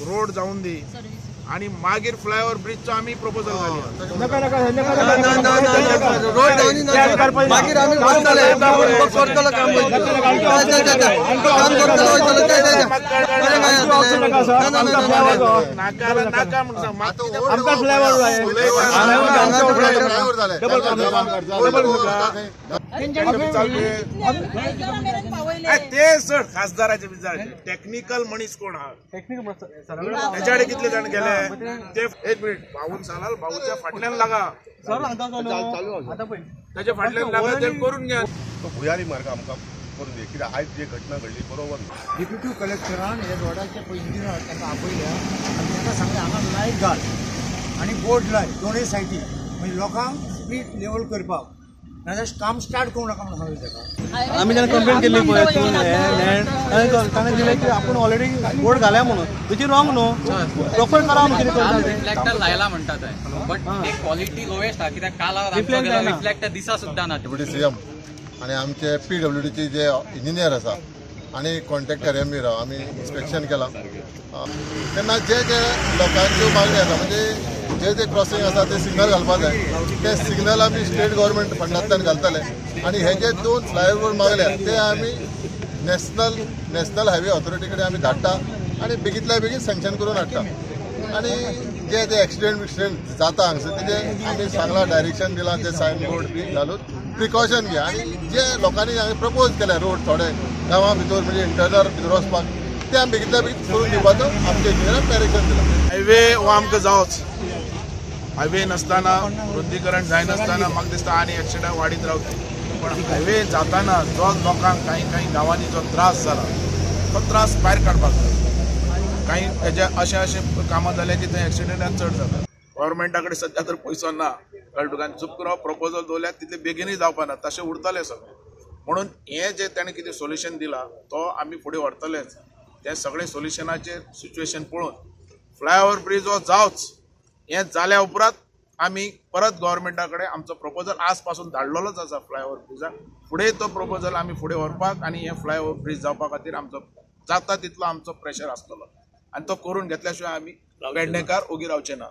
Road जाऊन दी आणि मागीर फ्लायओव्हर ब्रिजचो आम्ही प्रपोजल घालया ते सर खासदाराचे विचारचे टेक्निकल मनीस कोण हा त्याच्याकडे कितले जाण गेले ते एक मिनिट भाऊन सांगाल भाऊच्या फाटल्यान लागा त्याच्या फाटल्यान लागा ते करून घ्या भुयारी मार्ग आमकां करून दे कित्याक आयज जी घटना घडली बरोबर डेप्युटी कलेक्टरान हे रोडाचे इंजिनियर तांकां आपयल्या आनी तांकां सांगलें हांगा लायट घाल आनी बोर्ड लाय दोनूय सायडी म्हणजे लोकांक स्पीड लेवल करपाक नाजाल्यार काम स्टार्ट करूं नाका म्हणून सांगलें ताका आम्ही जेन्ना कंप्लेन केल्ली पळय ताणें दिलें की आपूण ऑलरेडी बोर्ड घाल्या म्हणून विच इज रॉंग न्हू प्रॉपर करा म्हणून कितें करता रिफ्लेक्टर लायला म्हणटा थंय बट ते क्वॉलिटी लोवेस्ट हा कित्याक काल रिफ्लेक्टर दिसा सुद्दां ना डेप्युटी सीएम आणि आमचे PWDचे जे इंजिनियर आसा आणि कॉन्ट्रॅक्टर एम आमी इन्स्पेक्शन केलां तेन्ना जे जे लोकांच्यो मागणी आसा म्हणजे जे क्रॉसिंग आसा ते सिग्नल घालपाक जाय ते सिग्नल आमी स्टेट गव्हर्मेंट फंडांतल्यान घालतले आणि हे जे 2 फ्लायओव्हर मागले ते आमी नॅशनल हायवे ऑथॉरिटी कडेन आमी धाडटा आणि बेगींतल्या बेगीन सँक्शन करून हाडटा आणि जे एक्सिडेंट जाता हांगसर तेजे आमी सांगलां डायरेक्शन दिलां ते सायन बोर्ड बी घालून प्रिकॉशन घे आणि जे लोकांनी हांवें प्रपोज केले रोड थोडे गांवां भितर म्हणजे इंटरनल भितर वचपाक ते आमी बेगींतल्या बेगीन करून दिवपाचो आमच्या इंजिनियरान डायरेक्शन दिलां हायवे हो आमकां जावच हायवे नसताना रुंदीकरण जायनासतना म्हाका दिसता आनी एक्सिडंट वाडीत रावतली पण हायवे जाताना जो लोकांक काही गांवांनी जो त्रास जाला तो त्रास भायर काडपाक जाय काही हेजे अशें कामां जाले की थंय एक्सिडंटान चड जाता गव्हर्मेंटा कडेन सद्या तर पयसो ना कळ्ळें तुका चूप करून प्रपोजल दवरल्यार तितले बेगीनूय जावपाना तशें उरतलें सगळें म्हणून हे जे ताणें कितें सोल्युशन दिलां तो आमी फुडें व्हरतलेच ते सगळे सोल्युशनाचेर सिच्युएशन पळोवन फ्लायओव्हर ब्रिज हो जावच हे जाल्या उपरांत आमी परत गव्हर्मेंटा कडेन आमचो प्रपोजल आज पासून धाडलेलोच आसा फ्लायओव्हर ब्रिजाक फुडें तो प्रपोजल आमी फुडें व्हरपाक आनी हे फ्लायओव्हर ब्रिज जावपा खातीर आमचो जाता तितलो आमचो प्रेशर आसतलो आनी तो करून घेतल्या शिवाय आमी पेडणेकार ओगी रावचे ना.